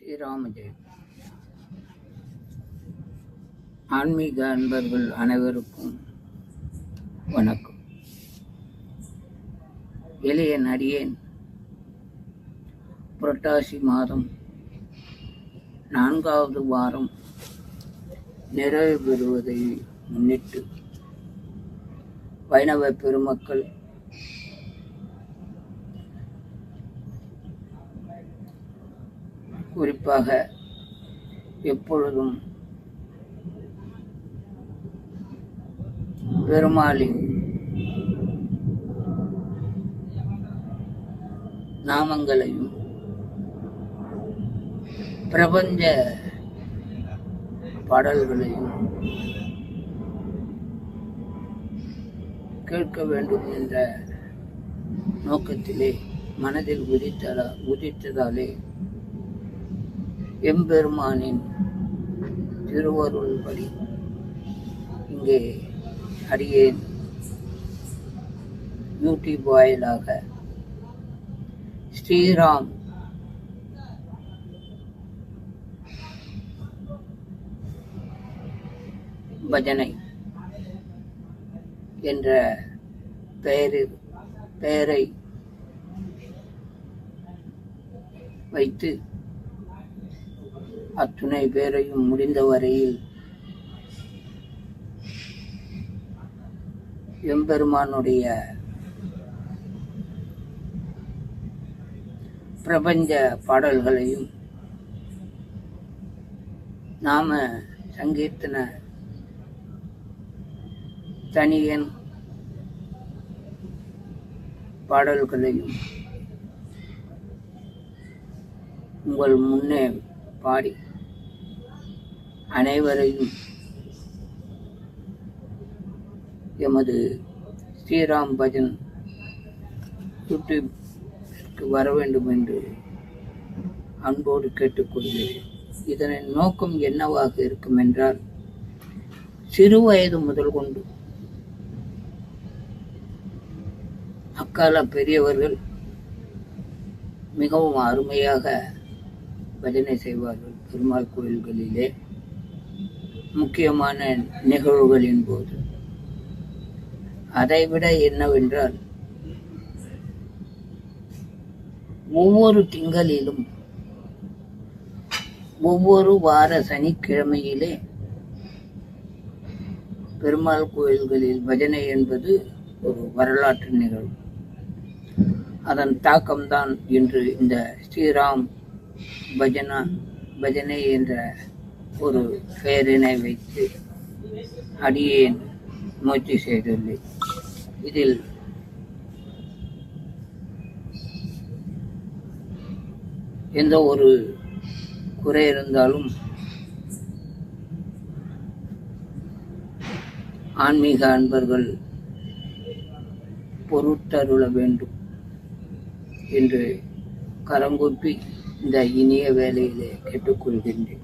ஸ்ரீராம ஜெயம். ஆன்மீக அன்பர்கள் அனைவருக்கும் வணக்கம். எளிய அடியேன் புரட்டாசி மாதம் 4வது வாரம் நிறைவு பெறுவதை முன்னிட்டு வைணவ பெருமக்கள் குறிப்பாக எப்பொழுதும் பெருமாளின் நாமங்களையும் பிரபஞ்ச பாடல்களையும் கேட்க வேண்டும் என்ற நோக்கத்திலே மனதில் உதித்ததாலே எம்பெருமானின் திருவருள்படி இங்கே அடியேன் யூடியூப் வாயிலாக ஸ்ரீராம் பஜனை என்ற பெயரை வைத்து அத்துணை பேரையும் முடிந்த வரையில் எம்பெருமானுடைய பிரபஞ்ச பாடல்களையும் நாம சங்கீர்த்தன தனியன் பாடல்களையும் உங்கள் முன்னே பாடி அனைவரையும் எமது ஸ்ரீராம் பஜன் யூடியூப்க்கு வர வேண்டும் என்று அன்போடு கேட்டுக்கொள்கிறேன். இதனின் நோக்கம் என்னவாக இருக்கும் என்றால், சிறு வயது முதல் கொண்டு அக்கால பெரியவர்கள் மிகவும் அருமையாக பஜனை செய்வார்கள். பெருமாள் கோயில்களிலே முக்கியமான நிகழ்வுகளின் போது. அதைவிட என்னவென்றால், ஒவ்வொரு திங்களிலும் ஒவ்வொரு வார சனிக்கிழமையிலே பெருமாள் கோயில்களில் பஜனை என்பது ஒரு வரலாற்று நிகழ்வு. அதன் தாக்கம்தான் இன்று இந்த ஸ்ரீராம் பஜனை என்ற ஒரு பெயரினை வைத்து அடியேன் முயற்சி செய்துள்ளேன். இதில் எந்த ஒரு குறை இருந்தாலும் ஆன்மீக அன்பர்கள் பொருட்டருள வேண்டும் என்று கரங்கூப்பி இந்த இனிய வேலையிலே கேட்டுக்கொள்கின்றேன்.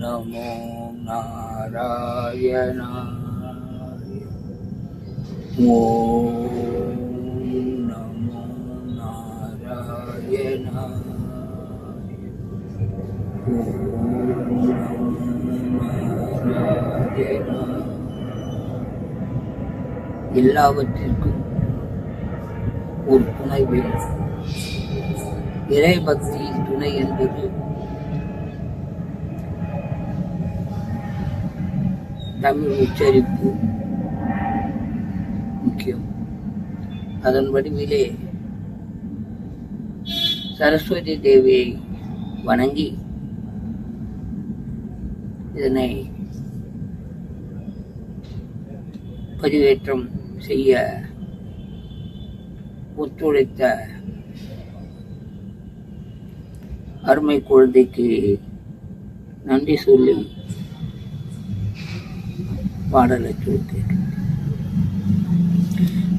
நமோ நாராயணாய. ஓம் நமோ நாராயணாய. எல்லாவற்றிற்கும் ஒரு துணை வேண்டும். இறை பக்தியின் துணை என்பது தமிழ் உச்சரிப்பு முக்கியம். அதன் வடிவிலே சரஸ்வதி தேவியை வணங்கி இதனை பதிவேற்றம் செய்ய ஒத்துழைத்த அருமை குழந்தைக்கு நன்றி சொல்லி பாடலை சொல்கிறேன்.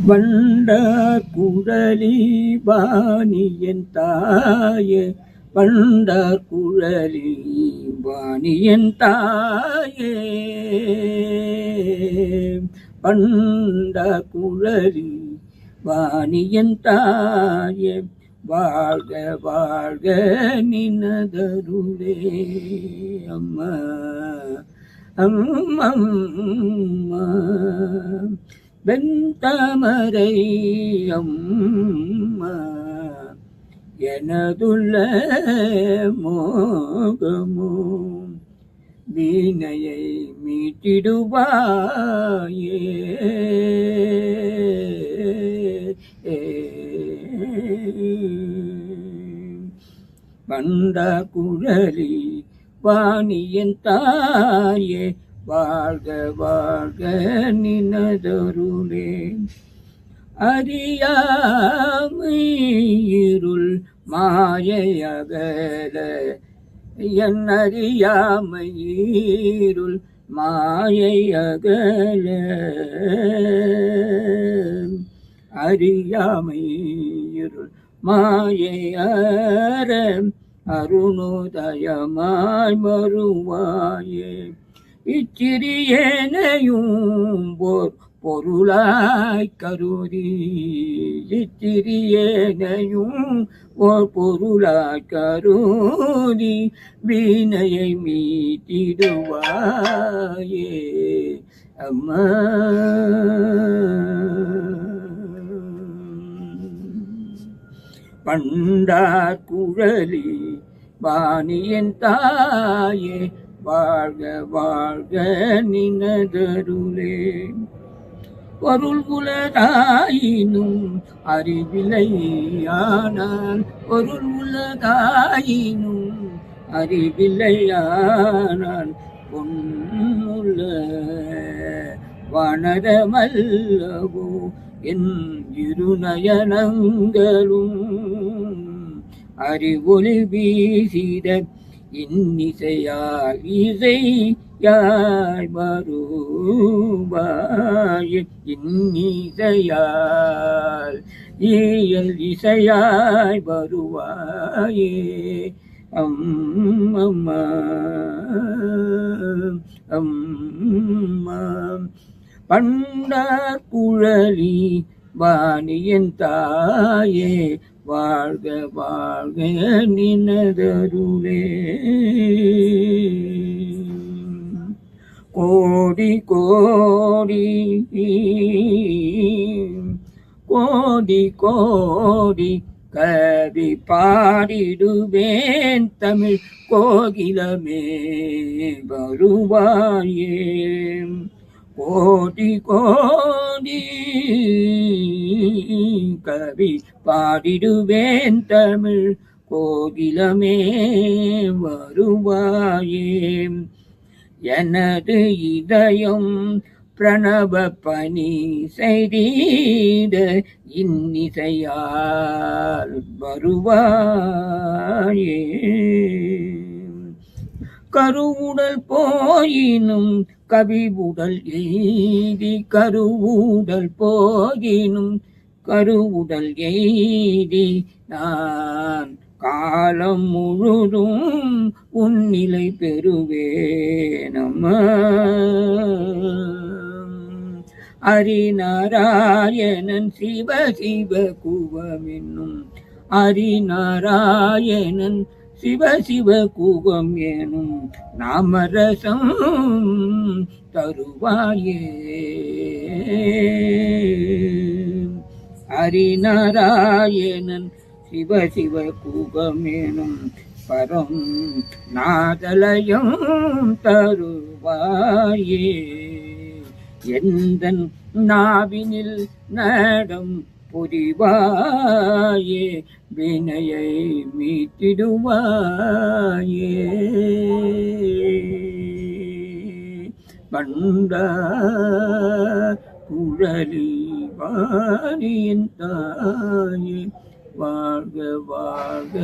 வண்டார் குழலி பாணியன் தாயே, வண்டார் குழலி பாணியன் தாயே, பண்ட குழலி வாணியன் தாயே வாழ்க வாழ்க நினதருளே அம்மா அம்மம்மா வெண்தாமரை அம்மா எனதுள்ள மோகமோ வீணையை மீட்டிடுவாயே பண்ட குழலி வாணியன் தாயே வாழ்க வாழ்க நினதருளே அறியாமை இருள் மாயையகல என் அறியாமை இருள் மாயையகல அறியாமை இருள் மாயையற அருணோதயமாய் மறுவாயே இச்சிறியேனையும் பொருளாய் கருதி இச்சிறியேனையும் ஓர் பொருளாய் கருதி வீணையை மீட்டிடுவாயே அம்மா பண்டார் குழலி வாணியன் தாயே வாழ்க வாழ்க நினதருளே பொருள் உலகாயினும் அறிவில்லையானால் பொருள் உலகாயினும் அறிவில்லையானால் பொன்னுள்ள வனரமல்லவோ என் இருநயனங்களும் அறிவொளி வீசிட இன்னிசையால் இசையாய் வருவாய் இன்னிசையால் இயல் இசையாய் வருவாயே அம்மா அம்மா பண்டார் குழலி வாணியன் தாயே வாழ்க வாழ்க நினதருளே கோடி கோடி கோடி கோடி கவி பாடிடுவேன் தமிழ் கோகிலமே வருவாயே கோடி கோடி கவி பாடிடுவேன் தமிழ் கோகிலமே வருவாயே எனது இதயம் பிரணவ பணி செய்த இன்னிசையால் வருவாயே கருவுடல் போயினும் கவிவுடல் எய்தி கருவுடல் போயினும் கருவுடல் எய்தி நான் காலம் முழுதும் உன்னிலை பெறுவேனம்மா ஹரிநாராயணன் சிவ சிவ குவமென்னும் ஹரிநாராயணன் சிவ சிவ குகம் எனும் நாமரசம் தருவாயே ஹரிநாராயணன் சிவ சிவ குகம் எனும் பரம் நாதலயம் தருவாயே எந்தன் நாவினில் நடம் புரிவாயே வினையை மீட்டிடுவாயே பண்ட குழலி வாணியன் தாயே வாழ்க வாழ்க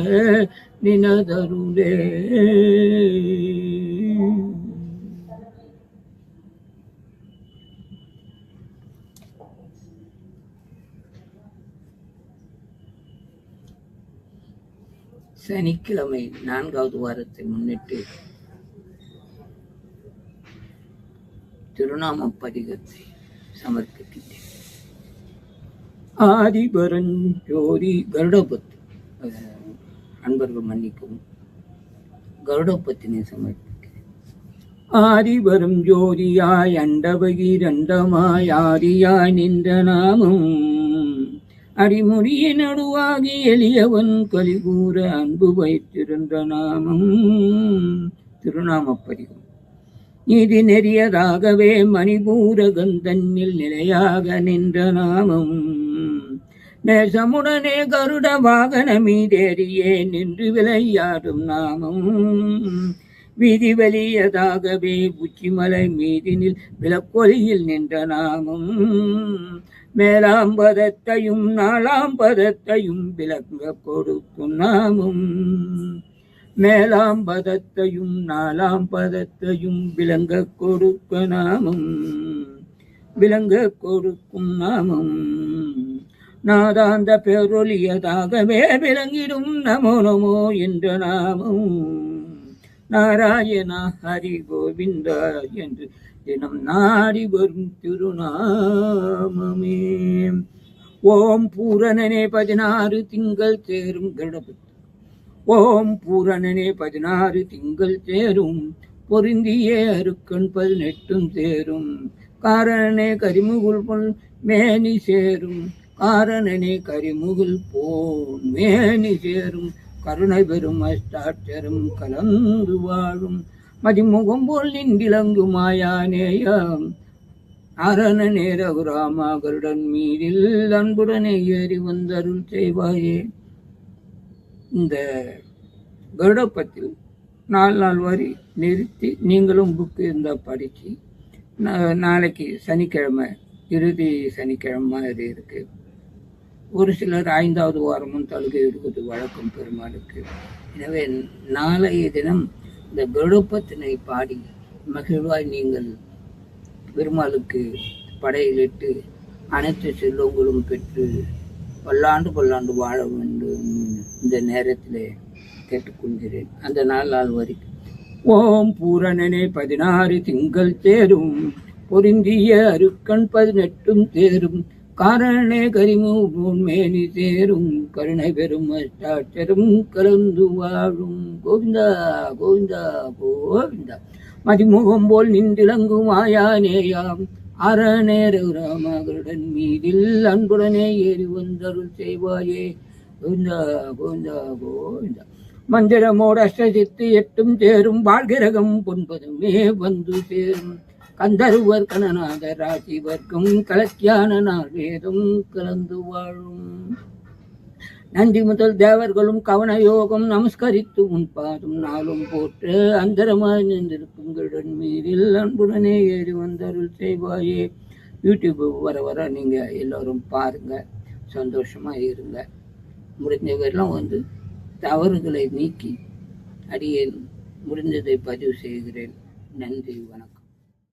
நினதருளே சனிக்கிழமை 4வது வாரத்தை முன்னிட்டு திருநாம பதிகத்தை சமர்ப்பிக்கின்றேன். ஆதிபரன் ஜோதி கருடபத்து, அன்பர்கள் மன்னிக்கவும், கருடபத்தினை சமர்ப்பிக்கிறேன். ஆதிபரம் ஜோதியாய் அண்டபகிரண்டமாய் ஆதியாய் நின்ற நாமம் அடிமுடிய நடுவாகி எளியவன் கலிகூற அன்பு வைத்திருந்த நாமம் திருநாமப்பதிகம். நீதி நெறியதாகவே மணிபூரகன் தன்னில் நிலையாக நின்ற நாமம் நேசமுடனே கருட வாகன மீதேறியே நின்று விளையாடும் நாமம் வீதி வெளியதாகவே உச்சிமலை மீதினில் விளக்கொலியில் நின்ற நாமம் மேலாம் பதத்தையும் நாலாம் பதத்தையும் விளங்க கொடுக்கும் நாமம் மேலாம் பதத்தையும் நாலாம் பதத்தையும் விளங்க கொடுக்க நாமம் விளங்க கொடுக்கும் நாமம் நாதாந்த பேரொலியதாகவே விளங்கிடும் நமோ நமோ என்ற நாமம் நாராயணா ஹரி கோவிந்தா என்று தினம் நாடி வரும் திருநாமமே. ஓம் பூரணனே 16 திங்கள் சேரும் கணபதி. ஓம் பூரணனே 16 திங்கள் சேரும் பொருந்தியே அருக்கண் 18 சேரும் காரணனே கரிமுகுல் பொன் மேனி சேரும் காரணனே கரிமுகுல் போன் மேனி சேரும் கருணை பெரும் அஷ்டாட்சரம் கலந்து வாழும் மதிமுகம் போல் நின்றிலங்கு மாயானேயம் அரணனே ரகுராமா கருடன் மீதில் அன்புடனே ஏறி வந்தருள் செய்வாயே. இந்த கருடப்பத்தில் 4 வரி நிறுத்தி நீங்களும் புக்கு இருந்தால் படித்து நாளைக்கு சனிக்கிழமை இறுதி சனிக்கிழமை அது இருக்கு. ஒரு சிலர் 5வது வாரமும் தழுகை எடுப்பது வழக்கம் பெருமாளுக்கு. எனவே நாளைய தினம் இந்த கருடப்பத்தினை பாடி மகிழ்வாய் நீங்கள் பெருமாளுக்கு படையிலிட்டு அனைத்து செல்வங்களும் பெற்று பல்லாண்டு பல்லாண்டு வாழ வேண்டும் இந்த நேரத்தில் கேட்டுக்கொள்கிறேன். அந்த 4 வரி. ஓம் பூரணனே 16 திங்கள் சேரும் பொருந்திய அருக்கண் 18 சேரும் காரணே கரிமுகன் மேனி சேரும் கருணை பெரும் அஷ்டாட்சரம் கலந்து வாழும் கோவிந்தா கோவிந்தா கோவிந்தா மதிமுகம் போல் நின்றிலங்கும் ஆயானேயாம் அரணேர ராமகருடன் மீதில் அன்புடனே ஏறி வந்தருள் செய்வாயே. கோவிந்தா கோவிந்தா கோவிந்தா மந்திரமோடு அஷ்டசித்து 8 சேரும் வாழ்கிரகம் 9 வந்து சேரும் கந்தருவர் கணநாத ராசி வர்க்கம் கலக்கியான நாள் வேதம் கலந்து வாழும் நன்றி முதல் தேவர்களும் கவன யோகம் நமஸ்கரித்து உன் பாதம் நாளும் போற்று அந்தரமாய் நின்றிருக்கும் கருடன் மீதில் அன்புடனே ஏறி வந்தருள் செய்வாயே. யூடியூப் வர வர நீங்கள் எல்லோரும் பாருங்கள், சந்தோஷமாக இருங்க. முடிஞ்சவரெல்லாம் வந்து தவறுகளை நீக்கி அடியேன் முடிந்ததை பதிவு செய்கிறேன். நன்றி, வணக்கம்.